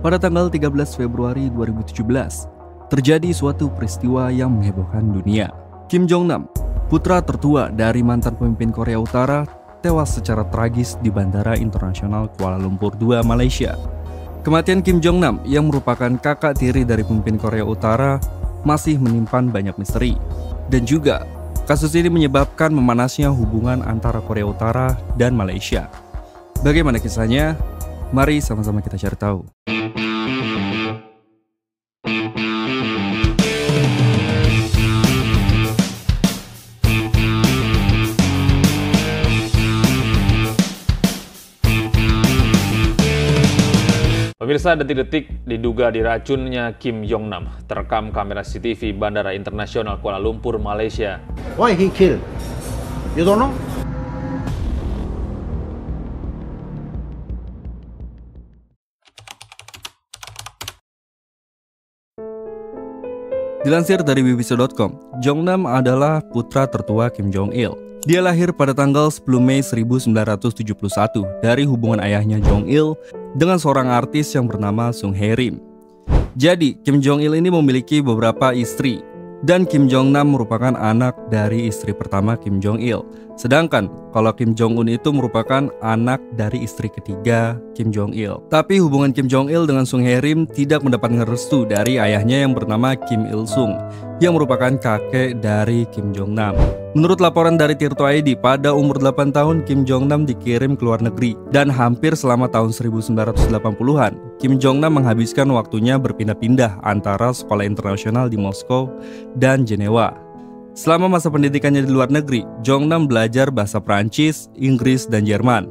Pada tanggal 13 Februari 2017, terjadi suatu peristiwa yang menghebohkan dunia. Kim Jong-nam, putra tertua dari mantan pemimpin Korea Utara, tewas secara tragis di Bandara Internasional Kuala Lumpur II, Malaysia. Kematian Kim Jong-nam yang merupakan kakak tiri dari pemimpin Korea Utara masih menyimpan banyak misteri. Dan juga, kasus ini menyebabkan memanasnya hubungan antara Korea Utara dan Malaysia. Bagaimana kisahnya? Mari sama-sama kita cari tahu. Pemirsa, detik-detik diduga diracunnya Kim Jong-nam terekam kamera CCTV Bandara Internasional Kuala Lumpur, Malaysia. Why he killed? You don't know? Dilansir dari bbc.com, Jong-nam adalah putra tertua Kim Jong-il. Dia lahir pada tanggal 10 Mei 1971 dari hubungan ayahnya Jong-il dengan seorang artis yang bernama Sung Hae-rim. Jadi, Kim Jong-il ini memiliki beberapa istri, dan Kim Jong-nam merupakan anak dari istri pertama Kim Jong-il. Sedangkan, kalau Kim Jong-un itu merupakan anak dari istri ketiga Kim Jong-il. Tapi hubungan Kim Jong-il dengan Sung Hae-rim tidak mendapatkan restu dari ayahnya yang bernama Kim Il-sung, yang merupakan kakek dari Kim Jong-nam. Menurut laporan dari Tirto ID, pada umur 8 tahun Kim Jong-nam dikirim ke luar negeri, dan hampir selama tahun 1980-an, Kim Jong-nam menghabiskan waktunya berpindah-pindah antara sekolah internasional di Moskow dan Jenewa. Selama masa pendidikannya di luar negeri, Jong-nam belajar bahasa Prancis, Inggris, dan Jerman.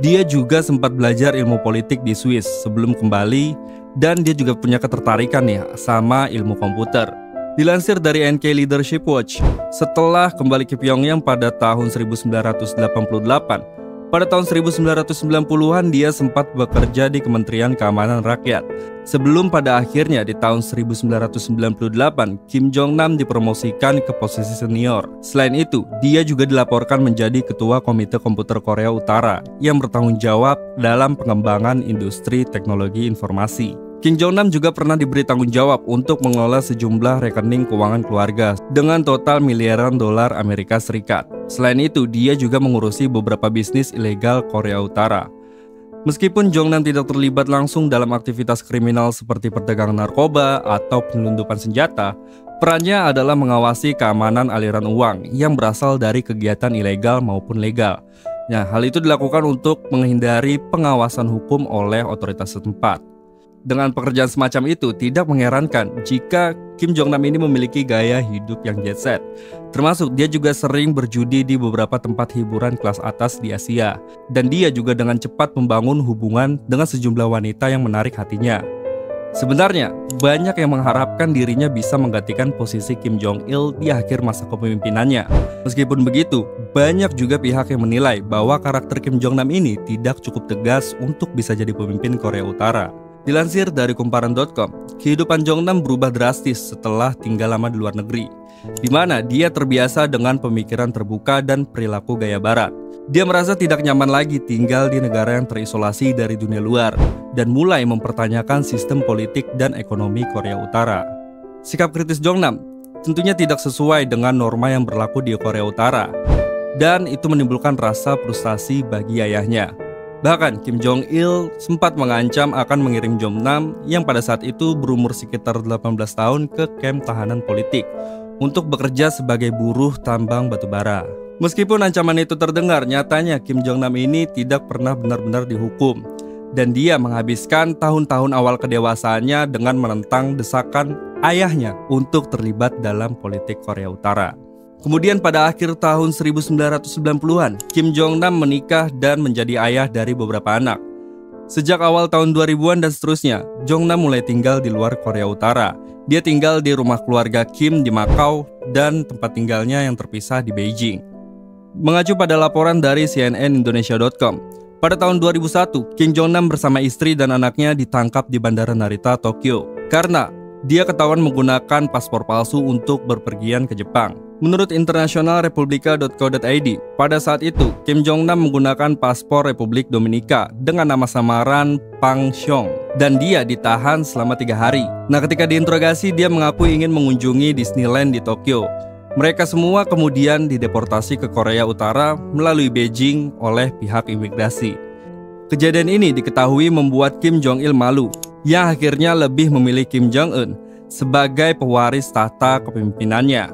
Dia juga sempat belajar ilmu politik di Swiss sebelum kembali, dan dia juga punya ketertarikan nih sama ilmu komputer. Dilansir dari NK Leadership Watch, setelah kembali ke Pyongyang pada tahun 1988, pada tahun 1990-an dia sempat bekerja di Kementerian Keamanan Rakyat. Sebelum pada akhirnya di tahun 1998, Kim Jong-nam dipromosikan ke posisi senior. Selain itu, dia juga dilaporkan menjadi Ketua Komite Komputer Korea Utara yang bertanggung jawab dalam pengembangan industri teknologi informasi. Kim Jong-nam juga pernah diberi tanggung jawab untuk mengelola sejumlah rekening keuangan keluarga dengan total miliaran dolar Amerika Serikat. Selain itu, dia juga mengurusi beberapa bisnis ilegal Korea Utara. Meskipun Jong-nam tidak terlibat langsung dalam aktivitas kriminal seperti perdagangan narkoba atau penyelundupan senjata, perannya adalah mengawasi keamanan aliran uang yang berasal dari kegiatan ilegal maupun legal. Nah, hal itu dilakukan untuk menghindari pengawasan hukum oleh otoritas setempat. Dengan pekerjaan semacam itu, tidak mengherankan jika Kim Jong-nam ini memiliki gaya hidup yang jet set. Termasuk dia juga sering berjudi di beberapa tempat hiburan kelas atas di Asia. Dan dia juga dengan cepat membangun hubungan dengan sejumlah wanita yang menarik hatinya. Sebenarnya, banyak yang mengharapkan dirinya bisa menggantikan posisi Kim Jong-il di akhir masa kepemimpinannya. Meskipun begitu, banyak juga pihak yang menilai bahwa karakter Kim Jong-nam ini tidak cukup tegas untuk bisa jadi pemimpin Korea Utara. Dilansir dari kumparan.com, kehidupan Jong-nam berubah drastis setelah tinggal lama di luar negeri, di mana dia terbiasa dengan pemikiran terbuka dan perilaku gaya barat. Dia merasa tidak nyaman lagi tinggal di negara yang terisolasi dari dunia luar, dan mulai mempertanyakan sistem politik dan ekonomi Korea Utara. Sikap kritis Jong-nam tentunya tidak sesuai dengan norma yang berlaku di Korea Utara, dan itu menimbulkan rasa frustasi bagi ayahnya. Bahkan Kim Jong-il sempat mengancam akan mengirim Jong-nam yang pada saat itu berumur sekitar 18 tahun ke kamp tahanan politik untuk bekerja sebagai buruh tambang batubara. Meskipun ancaman itu terdengar, nyatanya Kim Jong-nam ini tidak pernah benar-benar dihukum, dan dia menghabiskan tahun-tahun awal kedewasaannya dengan menentang desakan ayahnya untuk terlibat dalam politik Korea Utara. Kemudian pada akhir tahun 1990-an, Kim Jong-nam menikah dan menjadi ayah dari beberapa anak. Sejak awal tahun 2000-an dan seterusnya, Jong-nam mulai tinggal di luar Korea Utara. Dia tinggal di rumah keluarga Kim di Macau dan tempat tinggalnya yang terpisah di Beijing. Mengacu pada laporan dari cnnindonesia.com, pada tahun 2001, Kim Jong-nam bersama istri dan anaknya ditangkap di Bandara Narita, Tokyo, karena dia ketahuan menggunakan paspor palsu untuk berpergian ke Jepang. Menurut internationalrepublica.co.id, pada saat itu Kim Jong-nam menggunakan paspor Republik Dominika dengan nama samaran Pang Xiong dan dia ditahan selama 3 hari. Nah, ketika diinterogasi dia mengaku ingin mengunjungi Disneyland di Tokyo. Mereka semua kemudian dideportasi ke Korea Utara melalui Beijing oleh pihak imigrasi. Kejadian ini diketahui membuat Kim Jong-il malu, yang akhirnya lebih memilih Kim Jong-un sebagai pewaris tahta kepemimpinannya.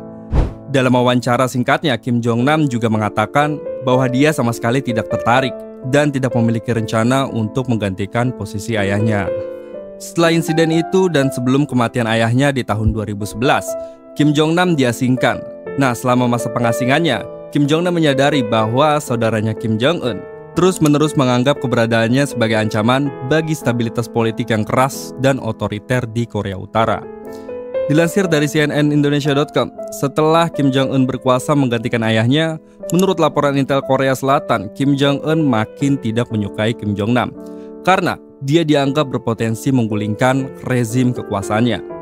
Dalam wawancara singkatnya, Kim Jong-nam juga mengatakan bahwa dia sama sekali tidak tertarik dan tidak memiliki rencana untuk menggantikan posisi ayahnya. Setelah insiden itu dan sebelum kematian ayahnya di tahun 2011, Kim Jong-nam diasingkan. Nah, selama masa pengasingannya, Kim Jong-nam menyadari bahwa saudaranya Kim Jong-un terus-menerus menganggap keberadaannya sebagai ancaman bagi stabilitas politik yang keras dan otoriter di Korea Utara. Dilansir dari cnnindonesia.com, setelah Kim Jong-un berkuasa menggantikan ayahnya, menurut laporan Intel Korea Selatan, Kim Jong-un makin tidak menyukai Kim Jong-nam karena dia dianggap berpotensi menggulingkan rezim kekuasaannya.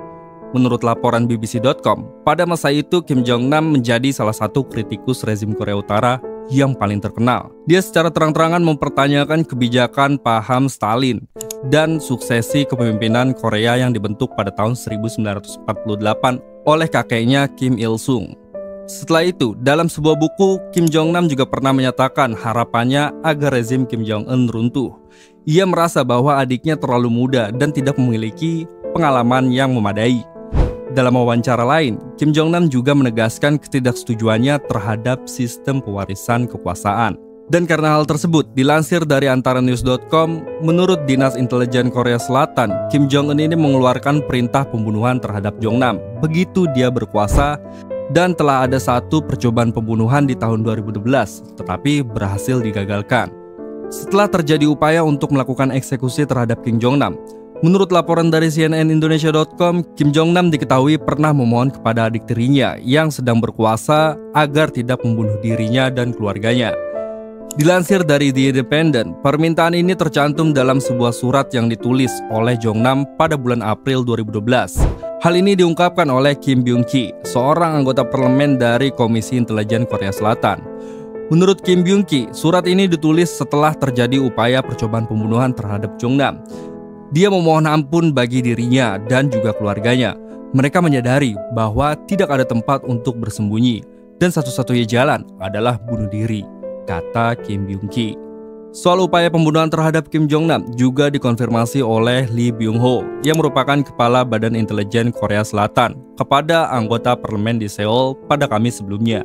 Menurut laporan BBC.com, pada masa itu Kim Jong-nam menjadi salah satu kritikus rezim Korea Utara yang paling terkenal. Dia secara terang-terangan mempertanyakan kebijakan paham Stalin dan suksesi kepemimpinan Korea yang dibentuk pada tahun 1948 oleh kakeknya Kim Il-sung. Setelah itu, dalam sebuah buku, Kim Jong-nam juga pernah menyatakan harapannya agar rezim Kim Jong-un runtuh. Ia merasa bahwa adiknya terlalu muda dan tidak memiliki pengalaman yang memadai. Dalam wawancara lain, Kim Jong-nam juga menegaskan ketidaksetujuannya terhadap sistem pewarisan kekuasaan. Dan karena hal tersebut, dilansir dari antaranews.com, menurut Dinas Intelijen Korea Selatan, Kim Jong-un ini mengeluarkan perintah pembunuhan terhadap Jong-nam begitu dia berkuasa, dan telah ada satu percobaan pembunuhan di tahun 2012, tetapi berhasil digagalkan. Setelah terjadi upaya untuk melakukan eksekusi terhadap Kim Jong-nam, menurut laporan dari cnnindonesia.com, Kim Jong-nam diketahui pernah memohon kepada adik tirinya yang sedang berkuasa agar tidak membunuh dirinya dan keluarganya. Dilansir dari The Independent, permintaan ini tercantum dalam sebuah surat yang ditulis oleh Jong-nam pada bulan April 2012. Hal ini diungkapkan oleh Kim Byung-ki, seorang anggota parlemen dari Komisi Intelijen Korea Selatan. Menurut Kim Byung-ki, surat ini ditulis setelah terjadi upaya percobaan pembunuhan terhadap Jong-nam. Dia memohon ampun bagi dirinya dan juga keluarganya. Mereka menyadari bahwa tidak ada tempat untuk bersembunyi dan satu-satunya jalan adalah bunuh diri, kata Kim Byung-ki. Soal upaya pembunuhan terhadap Kim Jong-nam juga dikonfirmasi oleh Lee Byung-ho yang merupakan Kepala Badan Intelijen Korea Selatan kepada anggota parlemen di Seoul pada Kamis sebelumnya.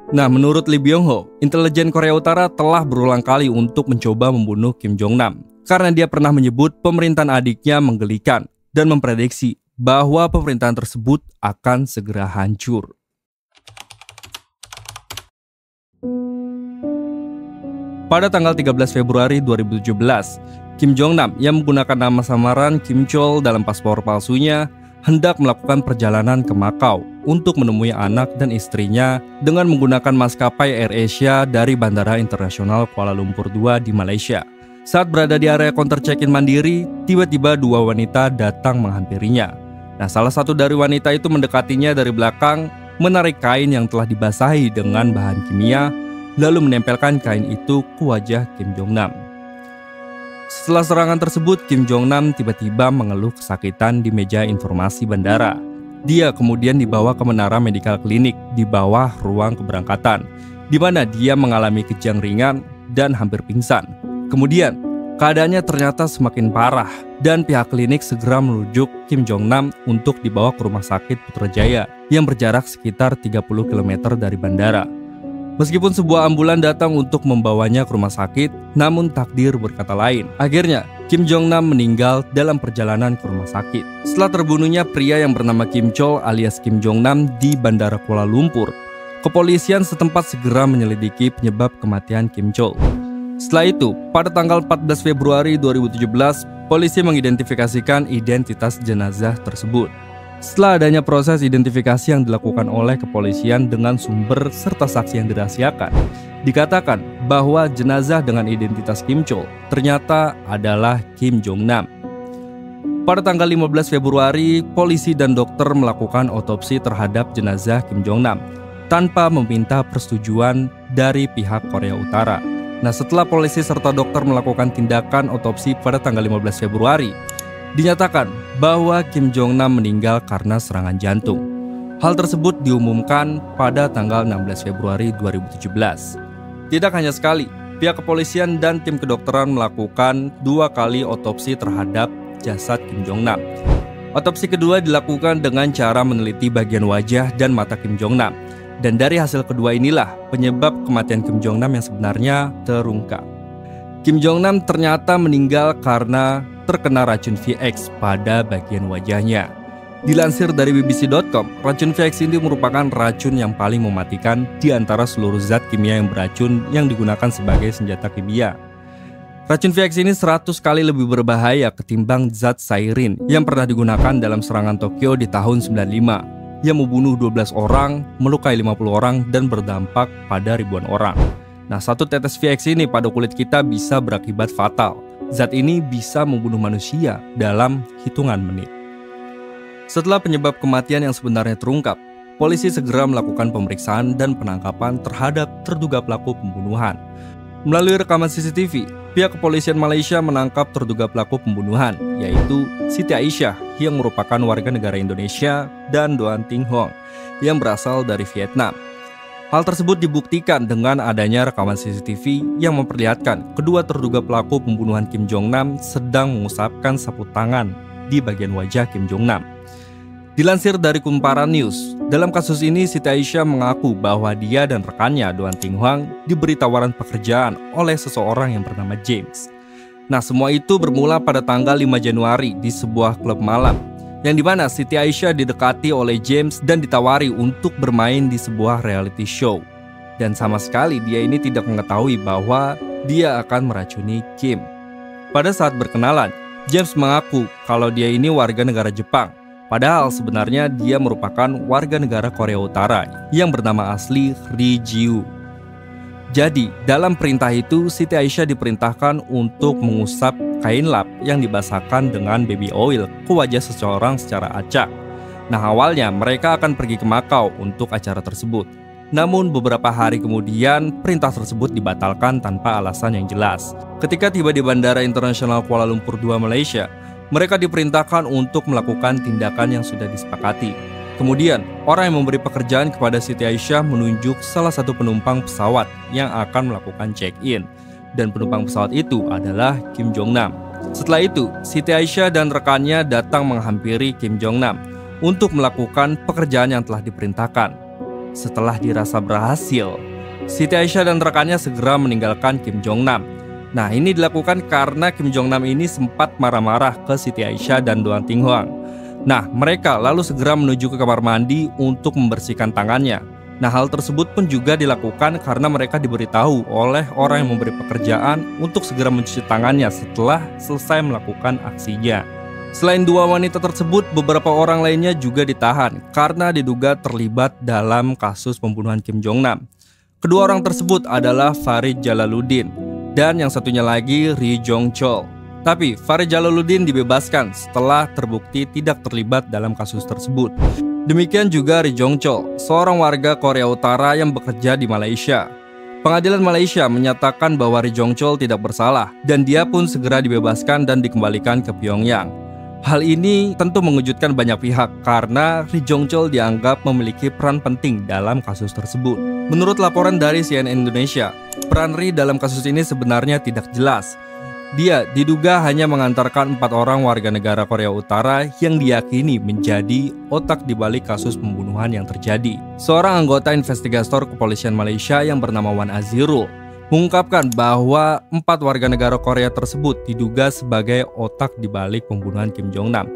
Nah, menurut Lee Byung-ho, intelijen Korea Utara telah berulang kali untuk mencoba membunuh Kim Jong-nam karena dia pernah menyebut pemerintahan adiknya menggelikan dan memprediksi bahwa pemerintahan tersebut akan segera hancur. Pada tanggal 13 Februari 2017, Kim Jong-nam yang menggunakan nama samaran Kim Chol dalam paspor palsunya hendak melakukan perjalanan ke Makau untuk menemui anak dan istrinya dengan menggunakan maskapai AirAsia dari Bandara Internasional Kuala Lumpur II di Malaysia. Saat berada di area counter check-in mandiri, tiba-tiba dua wanita datang menghampirinya. Nah, salah satu dari wanita itu mendekatinya dari belakang, menarik kain yang telah dibasahi dengan bahan kimia, lalu menempelkan kain itu ke wajah Kim Jong-nam. Setelah serangan tersebut, Kim Jong-nam tiba-tiba mengeluh kesakitan di meja informasi bandara. Dia kemudian dibawa ke menara medical clinic di bawah ruang keberangkatan, di mana dia mengalami kejang ringan dan hampir pingsan. Kemudian, keadaannya ternyata semakin parah dan pihak klinik segera merujuk Kim Jong-nam untuk dibawa ke rumah sakit Putrajaya yang berjarak sekitar 30 km dari bandara. Meskipun sebuah ambulan datang untuk membawanya ke rumah sakit, namun takdir berkata lain. Akhirnya, Kim Jong-nam meninggal dalam perjalanan ke rumah sakit. Setelah terbunuhnya pria yang bernama Kim Chol alias Kim Jong-nam di Bandara Kuala Lumpur, kepolisian setempat segera menyelidiki penyebab kematian Kim Chol. Setelah itu, pada tanggal 14 Februari 2017, polisi mengidentifikasikan identitas jenazah tersebut. Setelah adanya proses identifikasi yang dilakukan oleh kepolisian dengan sumber serta saksi yang dirahasiakan, dikatakan bahwa jenazah dengan identitas Kim Chol ternyata adalah Kim Jong-nam. Pada tanggal 15 Februari, polisi dan dokter melakukan otopsi terhadap jenazah Kim Jong-nam. tanpa meminta persetujuan dari pihak Korea Utara. Nah, setelah polisi serta dokter melakukan tindakan otopsi pada tanggal 15 Februari, dinyatakan bahwa Kim Jong-nam meninggal karena serangan jantung. Hal tersebut diumumkan pada tanggal 16 Februari 2017. Tidak hanya sekali, pihak kepolisian dan tim kedokteran melakukan 2 kali otopsi terhadap jasad Kim Jong-nam. Otopsi kedua dilakukan dengan cara meneliti bagian wajah dan mata Kim Jong-nam. Dan dari hasil kedua inilah penyebab kematian Kim Jong-nam yang sebenarnya terungkap. Kim Jong-nam ternyata meninggal karena terkena racun VX pada bagian wajahnya. Dilansir dari BBC.com, racun VX ini merupakan racun yang paling mematikan di antara seluruh zat kimia yang beracun yang digunakan sebagai senjata kimia. Racun VX ini 100 kali lebih berbahaya ketimbang zat sairin yang pernah digunakan dalam serangan Tokyo di tahun 95. Yang membunuh 12 orang, melukai 50 orang, dan berdampak pada ribuan orang. Nah, 1 tetes VX ini pada kulit kita bisa berakibat fatal. Zat ini bisa membunuh manusia dalam hitungan menit. Setelah penyebab kematian yang sebenarnya terungkap, polisi segera melakukan pemeriksaan dan penangkapan terhadap terduga pelaku pembunuhan. Melalui rekaman CCTV, pihak kepolisian Malaysia menangkap terduga pelaku pembunuhan, yaitu Siti Aisyah yang merupakan warga negara Indonesia dan Doan Ting Huong yang berasal dari Vietnam. Hal tersebut dibuktikan dengan adanya rekaman CCTV yang memperlihatkan kedua terduga pelaku pembunuhan Kim Jong-nam sedang mengusapkan sapu tangan di bagian wajah Kim Jong-nam. Dilansir dari Kumparan News, dalam kasus ini Siti Aisyah mengaku bahwa dia dan rekannya Doan Ting Huong diberi tawaran pekerjaan oleh seseorang yang bernama James. Nah, semua itu bermula pada tanggal 5 Januari di sebuah klub malam, yang dimana Siti Aisyah didekati oleh James dan ditawari untuk bermain di sebuah reality show. Dan sama sekali dia ini tidak mengetahui bahwa dia akan meracuni Kim. Pada saat berkenalan, James mengaku kalau dia ini warga negara Jepang. Padahal sebenarnya dia merupakan warga negara Korea Utara yang bernama asli Ri Ji-woo. Jadi, dalam perintah itu, Siti Aisyah diperintahkan untuk mengusap kain lap yang dibasahkan dengan baby oil ke wajah seseorang secara acak. Nah, awalnya mereka akan pergi ke Makau untuk acara tersebut. Namun beberapa hari kemudian, perintah tersebut dibatalkan tanpa alasan yang jelas. Ketika tiba di Bandara Internasional Kuala Lumpur II, Malaysia, mereka diperintahkan untuk melakukan tindakan yang sudah disepakati. Kemudian, orang yang memberi pekerjaan kepada Siti Aisyah menunjuk salah satu penumpang pesawat yang akan melakukan check-in. Dan penumpang pesawat itu adalah Kim Jong-nam. Setelah itu, Siti Aisyah dan rekannya datang menghampiri Kim Jong-nam untuk melakukan pekerjaan yang telah diperintahkan. Setelah dirasa berhasil, Siti Aisyah dan rekannya segera meninggalkan Kim Jong-nam. Nah, ini dilakukan karena Kim Jong-nam ini sempat marah-marah ke Siti Aisyah dan Doan Ting Huong. Nah, mereka lalu segera menuju ke kamar mandi untuk membersihkan tangannya. Nah, hal tersebut pun juga dilakukan karena mereka diberitahu oleh orang yang memberi pekerjaan untuk segera mencuci tangannya setelah selesai melakukan aksinya. Selain 2 wanita tersebut, beberapa orang lainnya juga ditahan karena diduga terlibat dalam kasus pembunuhan Kim Jong-nam. Kedua orang tersebut adalah Farid Jalaluddin dan yang satunya lagi Ri Jong-chol. Tapi Farid Jalaluddin dibebaskan setelah terbukti tidak terlibat dalam kasus tersebut. Demikian juga Ri Jong-chol, seorang warga Korea Utara yang bekerja di Malaysia. Pengadilan Malaysia menyatakan bahwa Ri Jong-chol tidak bersalah dan dia pun segera dibebaskan dan dikembalikan ke Pyongyang. Hal ini tentu mengejutkan banyak pihak karena Ri Jong-chol dianggap memiliki peran penting dalam kasus tersebut. Menurut laporan dari CNN Indonesia, peran Ri dalam kasus ini sebenarnya tidak jelas. Dia diduga hanya mengantarkan 4 orang warga negara Korea Utara yang diyakini menjadi otak di balik kasus pembunuhan yang terjadi. Seorang anggota investigator kepolisian Malaysia yang bernama Wan Azirul mengungkapkan bahwa 4 warga negara Korea tersebut diduga sebagai otak di balik pembunuhan Kim Jong-nam.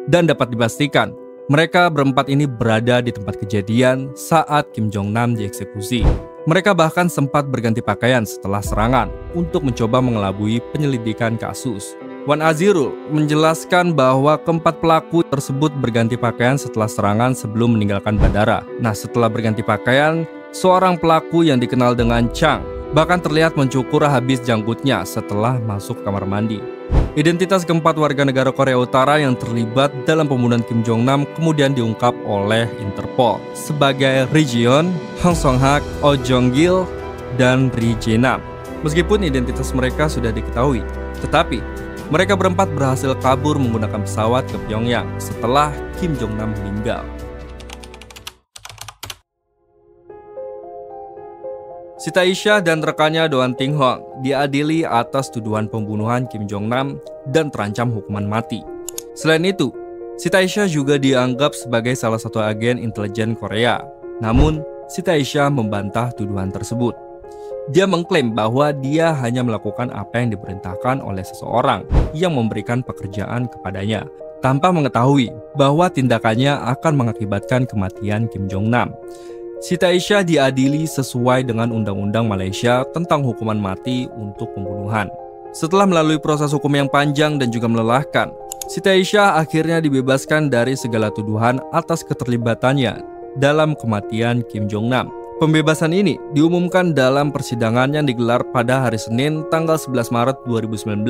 Dan dapat dipastikan, mereka berempat ini berada di tempat kejadian saat Kim Jong-nam dieksekusi. Mereka bahkan sempat berganti pakaian setelah serangan untuk mencoba mengelabui penyelidikan kasus. Wan Azirul menjelaskan bahwa keempat pelaku tersebut berganti pakaian setelah serangan sebelum meninggalkan bandara. Nah, setelah berganti pakaian, seorang pelaku yang dikenal dengan Chang bahkan terlihat mencukur habis janggutnya setelah masuk kamar mandi. Identitas keempat warga negara Korea Utara yang terlibat dalam pembunuhan Kim Jong-nam kemudian diungkap oleh Interpol sebagai Ri Ji-yeon, Hong Song-hak, Oh Jong-gil, dan Ri Jae-nam. Meskipun identitas mereka sudah diketahui, tetapi mereka berempat berhasil kabur menggunakan pesawat ke Pyongyang setelah Kim Jong-nam meninggal. Siti Aisyah dan rekannya Doan Ting Hong diadili atas tuduhan pembunuhan Kim Jong-nam dan terancam hukuman mati. Selain itu, Siti Aisyah juga dianggap sebagai salah satu agen intelijen Korea. Namun, Siti Aisyah membantah tuduhan tersebut. Dia mengklaim bahwa dia hanya melakukan apa yang diperintahkan oleh seseorang yang memberikan pekerjaan kepadanya, tanpa mengetahui bahwa tindakannya akan mengakibatkan kematian Kim Jong-nam. Siti Aisyah diadili sesuai dengan Undang-Undang Malaysia tentang hukuman mati untuk pembunuhan. Setelah melalui proses hukum yang panjang dan juga melelahkan, Siti Aisyah akhirnya dibebaskan dari segala tuduhan atas keterlibatannya dalam kematian Kim Jong-nam. Pembebasan ini diumumkan dalam persidangan yang digelar pada hari Senin tanggal 11 Maret 2019,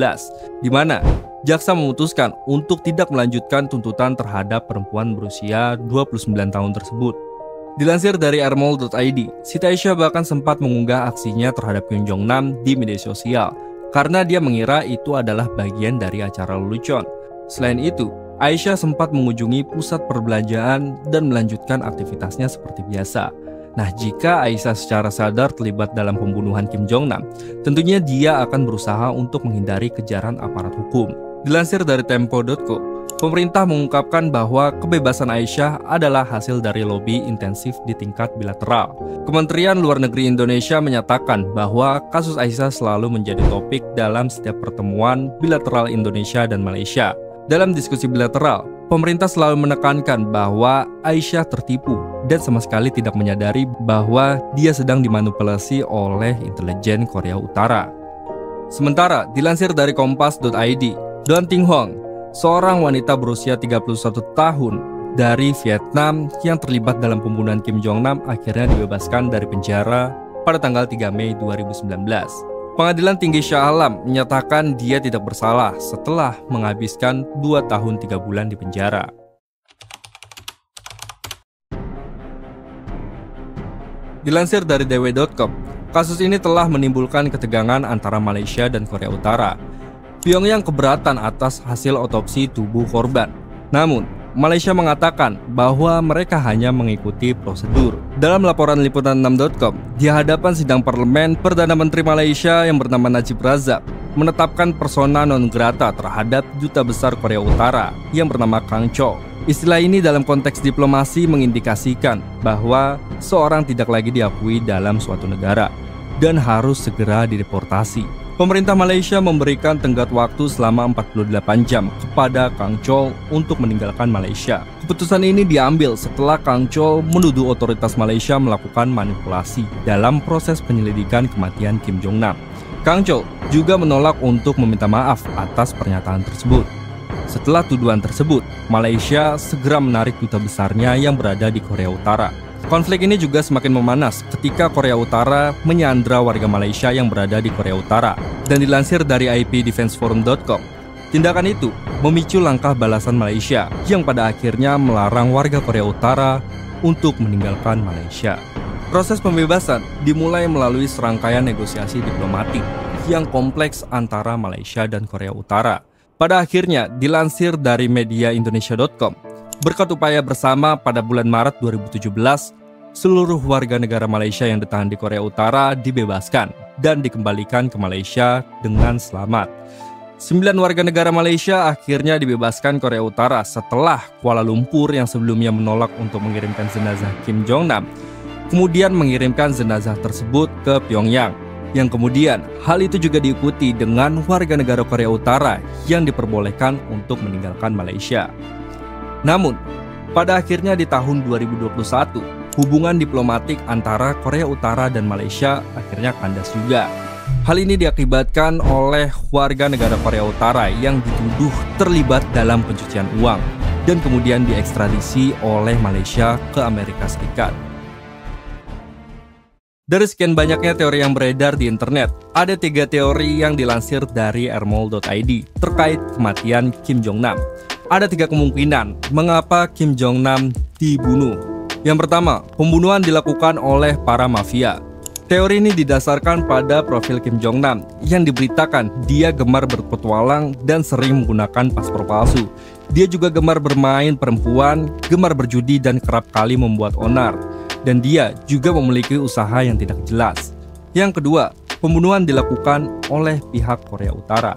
di mana jaksa memutuskan untuk tidak melanjutkan tuntutan terhadap perempuan berusia 29 tahun tersebut. Dilansir dari armol.id, Siti Aisyah bahkan sempat mengunggah aksinya terhadap Kim Jong-nam di media sosial karena dia mengira itu adalah bagian dari acara lelucon. Selain itu, Aisyah sempat mengunjungi pusat perbelanjaan dan melanjutkan aktivitasnya seperti biasa. Nah, jika Aisyah secara sadar terlibat dalam pembunuhan Kim Jong-nam, tentunya dia akan berusaha untuk menghindari kejaran aparat hukum. Dilansir dari Tempo.co, pemerintah mengungkapkan bahwa kebebasan Aisyah adalah hasil dari lobi intensif di tingkat bilateral. Kementerian Luar Negeri Indonesia menyatakan bahwa kasus Aisyah selalu menjadi topik dalam setiap pertemuan bilateral Indonesia dan Malaysia. Dalam diskusi bilateral, pemerintah selalu menekankan bahwa Aisyah tertipu dan sama sekali tidak menyadari bahwa dia sedang dimanipulasi oleh intelijen Korea Utara. Sementara, dilansir dari Kompas.id, Doan Ting Hong, seorang wanita berusia 31 tahun dari Vietnam yang terlibat dalam pembunuhan Kim Jong-nam akhirnya dibebaskan dari penjara pada tanggal 3 Mei 2019. Pengadilan Tinggi Shah Alam menyatakan dia tidak bersalah setelah menghabiskan 2 tahun 3 bulan di penjara. Dilansir dari dw.com, kasus ini telah menimbulkan ketegangan antara Malaysia dan Korea Utara. Pyongyang keberatan atas hasil otopsi tubuh korban. Namun, Malaysia mengatakan bahwa mereka hanya mengikuti prosedur. Dalam laporan liputan 6.com, di hadapan sidang parlemen, Perdana Menteri Malaysia yang bernama Najib Razak menetapkan persona non grata terhadap Duta Besar Korea Utara yang bernama Kang Chol. Istilah ini dalam konteks diplomasi mengindikasikan bahwa seorang tidak lagi diakui dalam suatu negara dan harus segera dideportasi. Pemerintah Malaysia memberikan tenggat waktu selama 48 jam kepada Kang Chol untuk meninggalkan Malaysia. Keputusan ini diambil setelah Kang Chol menuduh otoritas Malaysia melakukan manipulasi dalam proses penyelidikan kematian Kim Jong-nam. Kang Chol juga menolak untuk meminta maaf atas pernyataan tersebut. Setelah tuduhan tersebut, Malaysia segera menarik duta besarnya yang berada di Korea Utara. Konflik ini juga semakin memanas ketika Korea Utara menyandra warga Malaysia yang berada di Korea Utara. Dan dilansir dari ipdefenseforum.com, tindakan itu memicu langkah balasan Malaysia yang pada akhirnya melarang warga Korea Utara untuk meninggalkan Malaysia. Proses pembebasan dimulai melalui serangkaian negosiasi diplomatik yang kompleks antara Malaysia dan Korea Utara. Pada akhirnya, dilansir dari media Indonesia.com, berkat upaya bersama pada bulan Maret 2017, seluruh warga negara Malaysia yang ditahan di Korea Utara dibebaskan dan dikembalikan ke Malaysia dengan selamat. 9 warga negara Malaysia akhirnya dibebaskan Korea Utara setelah Kuala Lumpur yang sebelumnya menolak untuk mengirimkan jenazah Kim Jong-nam, kemudian mengirimkan jenazah tersebut ke Pyongyang. Yang kemudian hal itu juga diikuti dengan warga negara Korea Utara yang diperbolehkan untuk meninggalkan Malaysia. Namun, pada akhirnya di tahun 2021, hubungan diplomatik antara Korea Utara dan Malaysia akhirnya kandas juga. Hal ini diakibatkan oleh warga negara Korea Utara yang dituduh terlibat dalam pencucian uang dan kemudian diekstradisi oleh Malaysia ke Amerika Serikat. Dari sekian banyaknya teori yang beredar di internet, ada 3 teori yang dilansir dari airmail.id terkait kematian Kim Jong-nam. Ada 3 kemungkinan mengapa Kim Jong-nam dibunuh. Yang pertama, pembunuhan dilakukan oleh para mafia. Teori ini didasarkan pada profil Kim Jong-nam yang diberitakan dia gemar berpetualang dan sering menggunakan paspor palsu. Dia juga gemar bermain perempuan, gemar berjudi dan kerap kali membuat onar. Dan dia juga memiliki usaha yang tidak jelas. Yang kedua, pembunuhan dilakukan oleh pihak Korea Utara.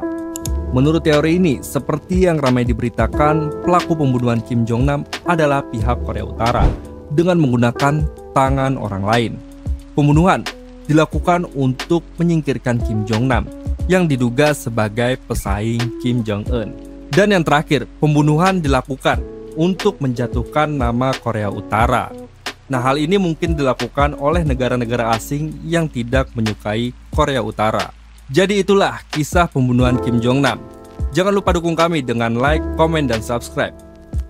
Menurut teori ini, seperti yang ramai diberitakan, pelaku pembunuhan Kim Jong-nam adalah pihak Korea Utara dengan menggunakan tangan orang lain. Pembunuhan dilakukan untuk menyingkirkan Kim Jong-nam yang diduga sebagai pesaing Kim Jong-un. Dan yang terakhir, pembunuhan dilakukan untuk menjatuhkan nama Korea Utara. Nah, hal ini mungkin dilakukan oleh negara-negara asing yang tidak menyukai Korea Utara. Jadi itulah kisah pembunuhan Kim Jong-nam. Jangan lupa dukung kami dengan like, komen, dan subscribe.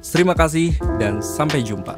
Terima kasih dan sampai jumpa.